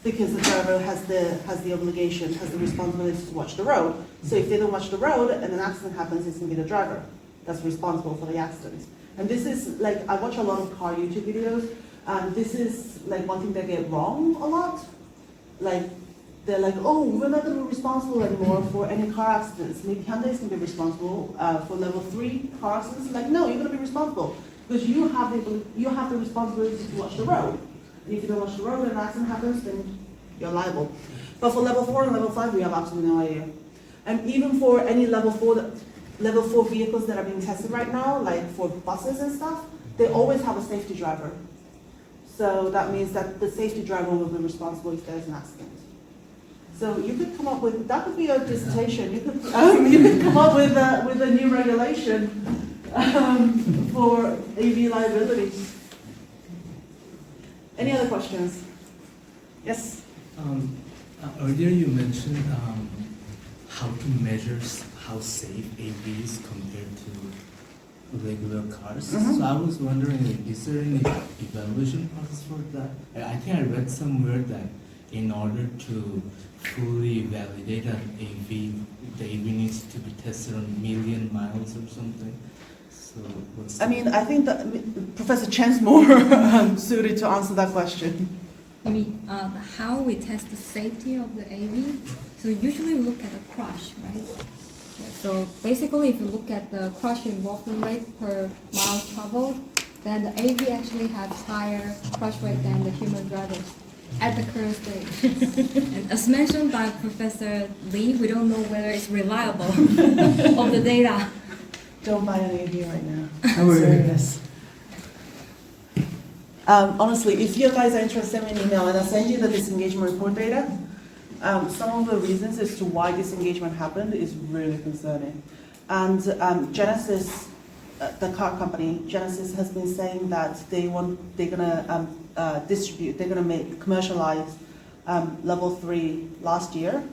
Because the driver has the obligation, has the responsibility to watch the road. So if they don't watch the road and an accident happens, it's going to be the driver that's responsible for the accident. And this is like, I watch a lot of car YouTube videos, and this is like one thing they get wrong a lot. Like, they're like, oh, we're not going to be responsible anymore for any car accidents. Maybe Hyundai is going to be responsible for level 3 car accidents. Like, no, you're going to be responsible because you have the responsibility to watch the road. And if you don't watch the road and an accident happens, then you're liable. But for level 4 and level 5, we have absolutely no idea. And even for any level 4 vehicles that are being tested right now, like for buses and stuff, they always have a safety driver. So that means that the safety driver will be responsible if there's an accident. So you could come up with, that could be your dissertation. You could come up with a new regulation for AV liability. Any other questions? Yes? Earlier you mentioned how to measure how safe AV is compared to regular cars. Mm-hmm. So I was wondering, is there any evaluation process for that? I think I read somewhere that in order to fully validate an AV, the AV needs to be tested on 1 million miles or something. So what's I mean, I think that Professor Chen's more suited to answer that question. You mean how we test the safety of the AV? So usually we look at the crash, right? Yeah, so basically, if you look at the crash involvement rate per mile traveled, then the AV actually has higher crash rate than the human drivers at the current stage. And as mentioned by Professor Lee, we don't know whether it's reliable of the data. Don't buy an AV right now. I'm serious. Honestly, if you guys are interested, send me an email and I'll send you the disengagement report data. Some of the reasons as to why disengagement happened is really concerning. And Genesis, the car company, Genesis has been saying that they're gonna commercialize level 3 last year,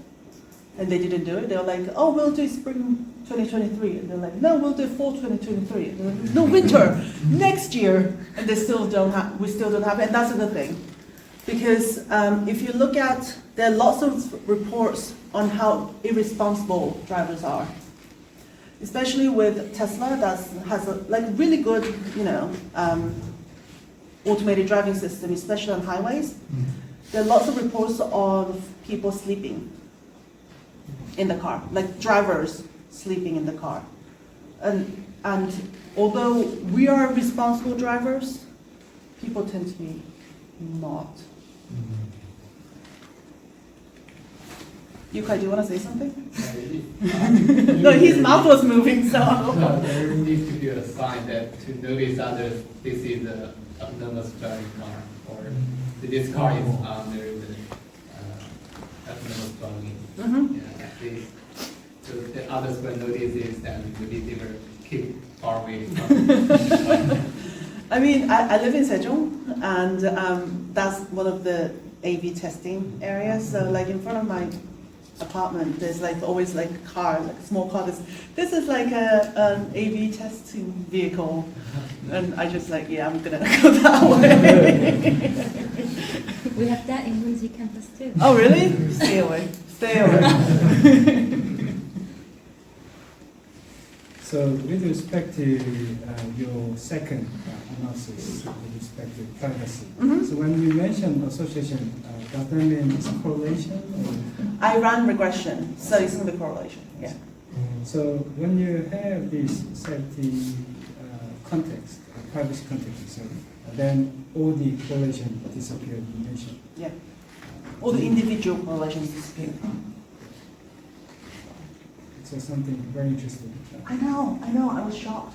and they didn't do it. They were like, oh, we'll do spring 2023. And they're like, no, we'll do fall 2023. And they're like, no, winter, next year. And we still don't have it. And that's the thing. Because if you look at, there are lots of reports on how irresponsible drivers are. Especially with Tesla that has a really good, automated driving system, especially on highways. There are lots of reports of people sleeping in the car, like drivers sleeping in the car. And although we are responsible drivers, people tend to be not. Yukai, do you want to say something? No, his mouth was moving, so. No, there needs to be a sign that to notice others, this is a abnormal spelling car, or this car is under the abnormal spelling. Yeah, at least, so the others will notice is that maybe they will keep far away from. I mean, I live in Sejong, and that's one of the AV testing areas. So, like in front of my apartment, there's like always like a car, like a small car. This is like an AV testing vehicle, and I just like, yeah, I'm gonna go that way. We have that in Windsor campus too. Oh, really? Stay away. Stay away. So with respect to your second analysis with respect to privacy, so when you mention association, does that mean it's correlation? Or? I ran regression, so it's going to be correlation. Yeah. So when you have this safety context, privacy context, so then all the correlation disappeared, you mentioned. Yeah. All the individual correlations disappear. So something very interesting. I know, I was shocked.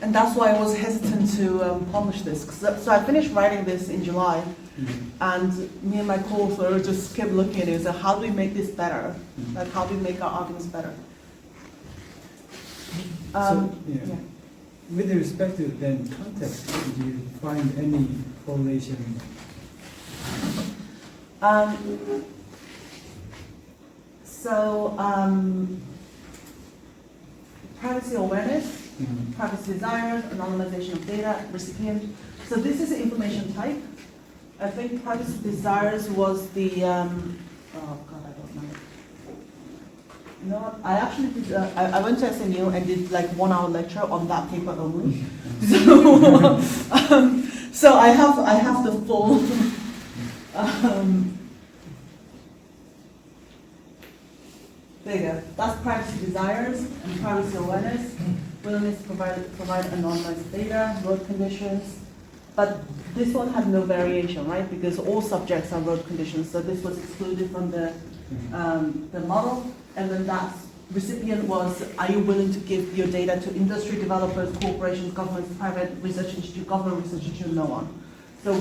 And that's why I was hesitant to publish this. So I finished writing this in July, and me and my co-author just kept looking at it and said, how do we make this better? Like, how do we make our arguments better? Yeah. With respect to then context, did you find any correlation? Privacy awareness, privacy desires, anonymization of data, recipient. So this is the information type. I think privacy desires was the, oh God, I don't know. No, I actually did, I went to SMU and did like 1 hour lecture on that paper only. So I have the full, there you go. That's privacy desires and privacy awareness. Willingness to provide anonymized data, road conditions. But this one had no variation, right? Because all subjects are road conditions. So this was excluded from the model. And then that recipient was, are you willing to give your data to industry developers, corporations, governments, private research institute, government research institute, no one. So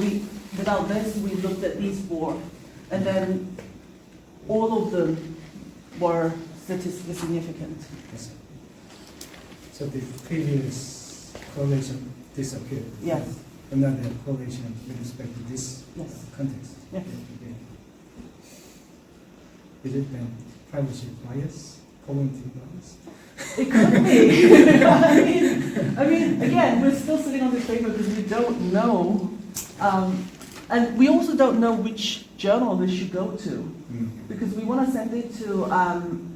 without this, we looked at these 4. And then all of them were statistically significant. Yes. So the previous correlation disappeared. Yes. Another correlation with respect to this Yes. context. Yes. Yeah. Is it then privacy bias, cognitive bias? It could be. I mean, again, we're still sitting on this paper because we don't know, and we also don't know which journal this should go to, because we want to send it to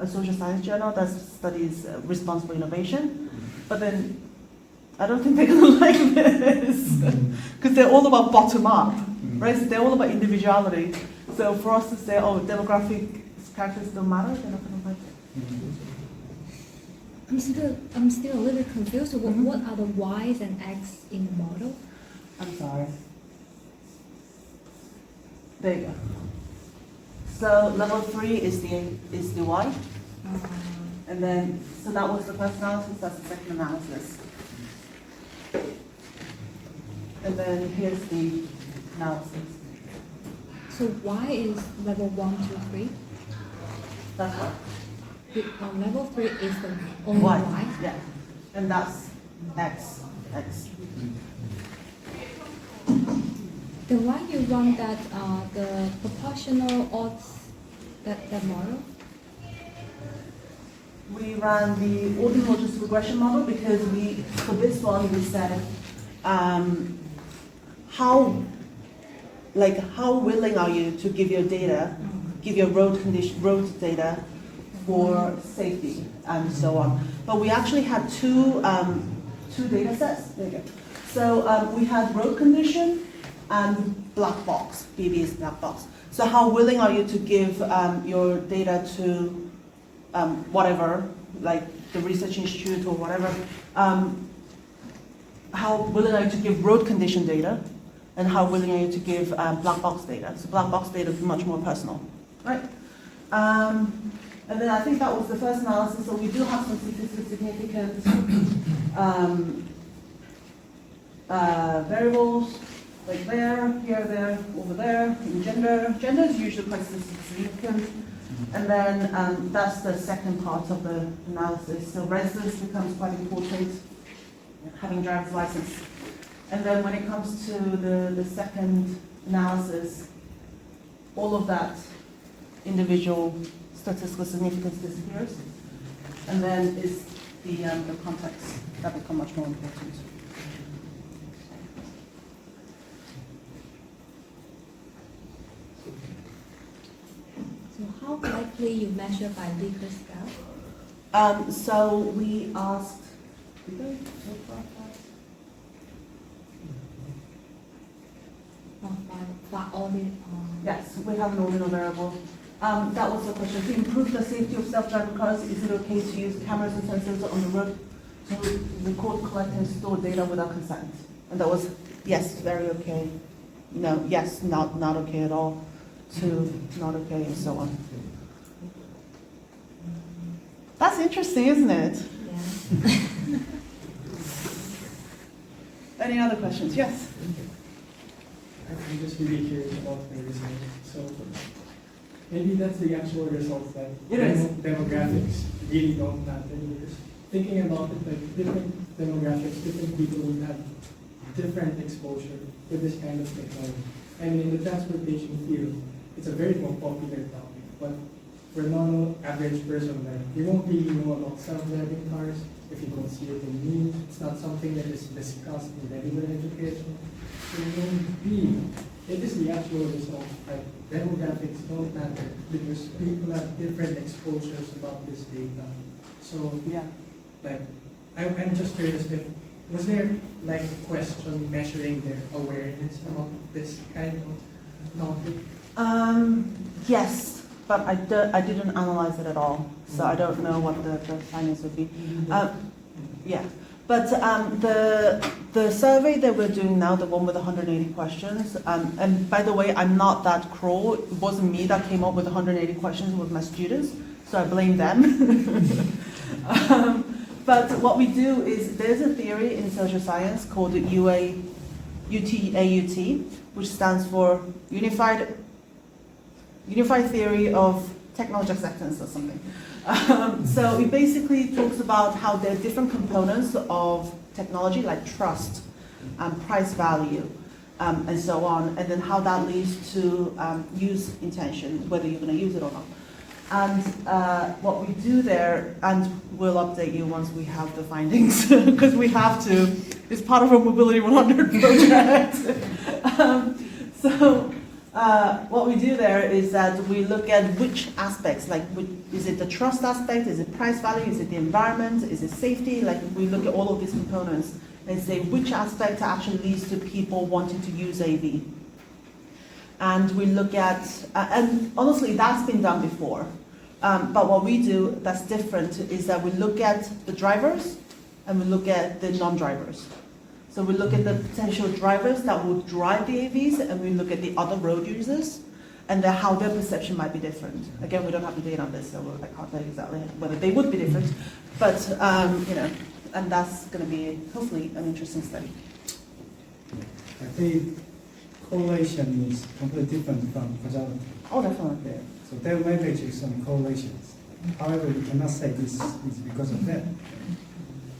a social science journal that studies responsible innovation, but then I don't think they're going to like this, because they're all about bottom up, right? So they're all about individuality. So for us to say, oh, demographic characters don't matter, they're not going to like it. I'm still a little bit confused. What are the Y's and X in the model? I'm sorry. There you go. So level 3 is the Y, and then so that was the first analysis. That's the second analysis, and then here's the analysis. So Y is level 1, 2, 3. That's what Level 3 is the only Y. Y. Yeah, and that's X. Then why you run that the proportional odds that model? We ran the ordinal logistic regression model because for this one we said how willing are you to give your data, give your road data for safety and so on. But we actually had two data sets. There you go. So we had road condition and black box. BB is black box. So how willing are you to give your data to whatever, like the research institute or whatever, how willing are you to give road condition data, and how willing are you to give black box data. So black box data is much more personal, right? And then I think that was the first analysis. So we do have some statistically significant variables, like there, here, there, over there, in gender. Gender is usually quite statistically significant. And then that's the second part of the analysis. So residence becomes quite important, having driver's license. And then when it comes to the second analysis, all of that individual statistical significance disappears. And then it's the context that become much more important. So how likely you measure by Likert scale? So we asked, did they talk about that? By audit. Yes, we have an ordinal variable. That was the question. To improve the safety of self-driving cars, is it okay to use cameras and sensors on the road to record, collect, and store data without consent? And that was yes, very okay. No, yes, not okay at all. To not okay, and so on. That's interesting, isn't it? Yeah. Any other questions? Yes. I'm just really curious about the result. So maybe that's the actual results that It is. demographics really don't matter. Because thinking about it, like different demographics, different people would have different exposure to this kind of technology. And in the transportation field, it's a very more popular topic. But for a normal average person, like you won't really know about self-driving cars if you don't see it in the news. It's not something that is discussed in regular education. So it is the actual result. Like demographics don't matter because people have different exposures about this data. So Yeah. like I'm just curious if was there like a question measuring their awareness about this kind of topic? Yes, but I didn't analyze it at all, so I don't know what the findings would be. Yeah, but the survey that we're doing now, the one with 180 questions, and by the way, I'm not that cruel. It wasn't me that came up with 180 questions, it was my students, so I blame them. But what we do is, there's a theory in social science called the UTAUT, which stands for Unified Theory of Technology Acceptance or something. So it basically talks about how there are different components of technology, like trust, price value, and so on, and then how that leads to use intention, whether you're going to use it or not. And what we do there, and we'll update you once we have the findings, because we have to, it's part of our Mobility 100 project. So what we do there is that we look at which aspects, like is it the trust aspect, is it price value, is it the environment, is it safety, like we look at all of these components and say which aspect actually leads to people wanting to use AV. And we look at, and honestly that's been done before, but what we do that's different is that we look at the drivers and we look at the non-drivers. So we look at the potential drivers that would drive the AVs, and we look at the other road users, and how their perception might be different. Again, we don't have the data on this, so I can't tell you exactly whether they would be different, but you know, and that's going to be hopefully an interesting study. I think correlation is completely different from causality. Oh, definitely. Yeah. So there may be some correlations. However, you cannot say this is because of that.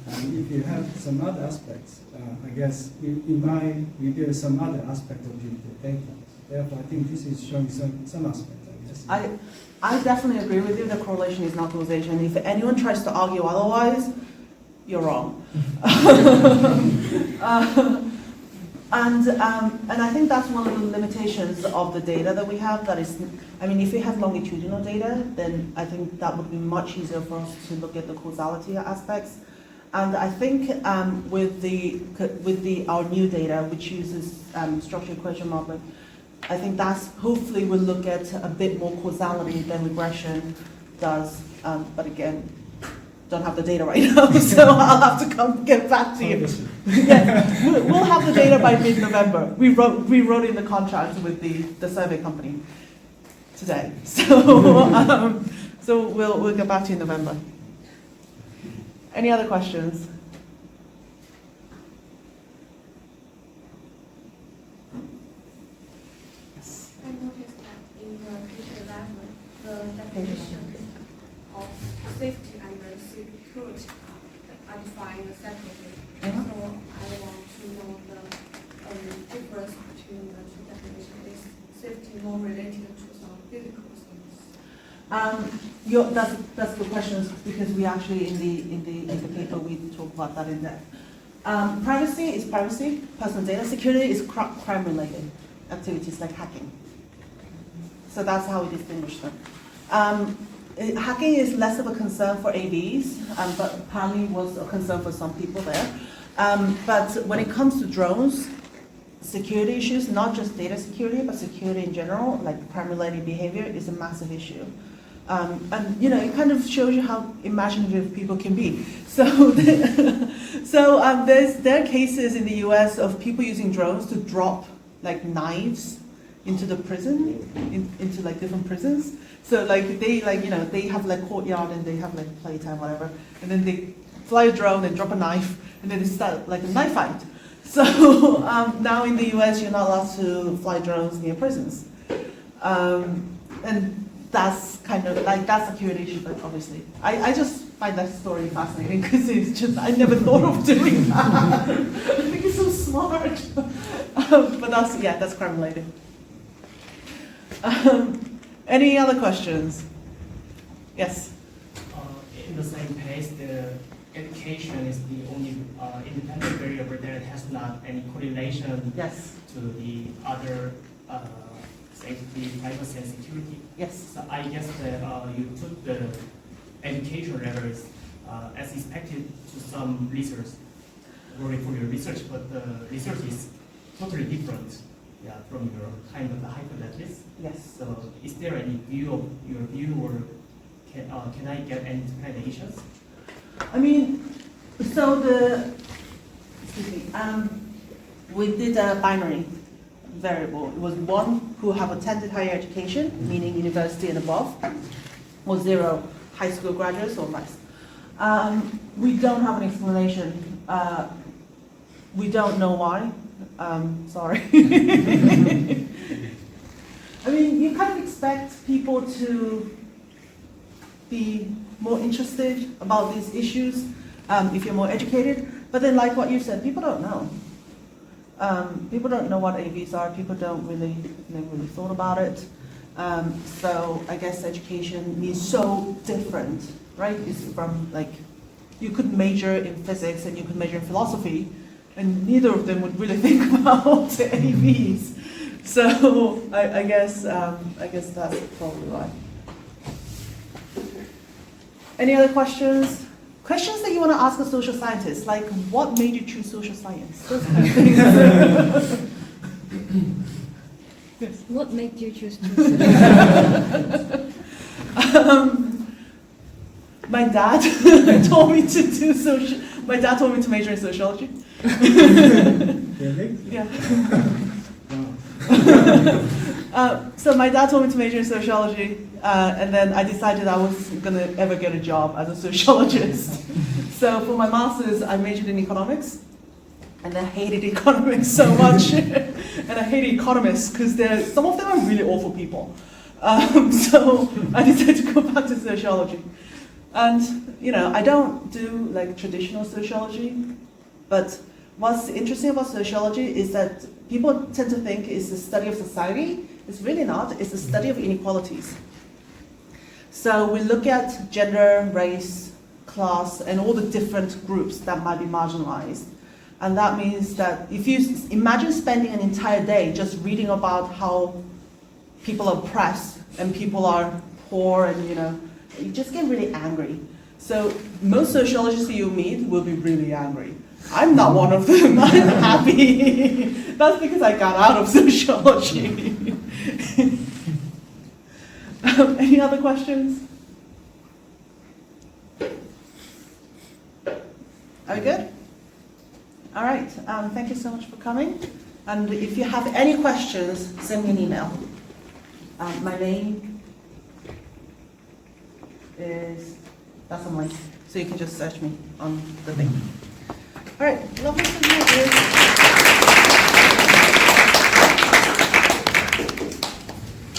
And if you have some other aspects, I guess you might reveal some other aspect of the data. Therefore, I think this is showing some aspects, I guess. I definitely agree with you that correlation is not causation. If anyone tries to argue otherwise, you're wrong. And I think that's one of the limitations of the data that we have. That is, I mean, if we have longitudinal data, then I think that would be much easier for us to look at the causality aspects. And I think with our new data, which uses structured equation modeling, I think that's hopefully we'll look at a bit more causality than regression does. But again, don't have the data right now, so I'll have to get back to you. Yes, we'll have the data by mid-November. We wrote in the contract with the survey company today. So, so we'll get back to you in November. Any other questions? Yes. I noticed that in the page 11, the definition of safety and the security are defined separately. Uh-huh. So I want to know the difference between the two definitions. Is safety more related to some physical things? That's the question, because we actually in the paper we talk about that in depth. Privacy is privacy. Personal data security is crime-related activities like hacking. So that's how we distinguish them. Hacking is less of a concern for AVs, but apparently was a concern for some people there. But when it comes to drones, security issues, not just data security, but security in general, like crime-related behavior, is a massive issue. And you know, it kind of shows you how imaginative people can be. So, there are cases in the U.S. of people using drones to drop like knives into the prison, into like different prisons. So like they have like courtyard and they have like playtime, whatever, and then they fly a drone and drop a knife, and then they start like a knife fight. So now in the U.S. you're not allowed to fly drones near prisons, and that's kind of like that's a security issue, but obviously I just find that story fascinating because it's just I never thought of doing that. I think it's so smart, but that's crime related. Any other questions? Yes. In the same case, the education is the only independent variable that has not any correlation Yes. to the other safety, privacy, and security. Yes. So I guess that you took the education levels as expected to some research, working for your research, but the research is totally different, from your kind of the hypothesis. Yes. So is there any view of your view, or can I get any explanations? I mean, so we did a binary variable. It was 1 who have attended higher education, meaning university and above, or 0 high school graduates or less. We don't have an explanation. We don't know why. Sorry. I mean, you kind of expect people to be more interested about these issues if you're more educated, but then like what you said, people don't know. People don't know what AVs are. People don't really, never really thought about it. So I guess education is so different, right? It's from like, you could major in physics and you could major in philosophy, and neither of them would really think about AVs. So I guess that's probably why. Any other questions? Questions that you want to ask a social scientist, like what made you choose social science? Those kind of things. Yes. What made you choose to My dad told me to do social. My dad told me to major in sociology. Really? Yeah. Wow. So my dad told me to major in sociology, and then I decided I wasn't going to ever get a job as a sociologist. So for my master's, I majored in economics, and I hated economics so much. And I hated economists because some of them are really awful people. So I decided to go back to sociology. And, you know, I don't do like traditional sociology, but what's interesting about sociology is that people tend to think it's the study of society. It's really not. It's the study of inequalities. So we look at gender, race, class, and all the different groups that might be marginalized. And that means that if you imagine spending an entire day just reading about how people are oppressed and people are poor and, you know, you just get really angry. So most sociologists you meet will be really angry. I'm not one of them. I'm happy. That's because I got out of sociology. Any other questions? Are we good? All right, thank you so much for coming. And if you have any questions, send me an email. My name is Dasom, so you can just search me on the thing. All right, lovely to meet you.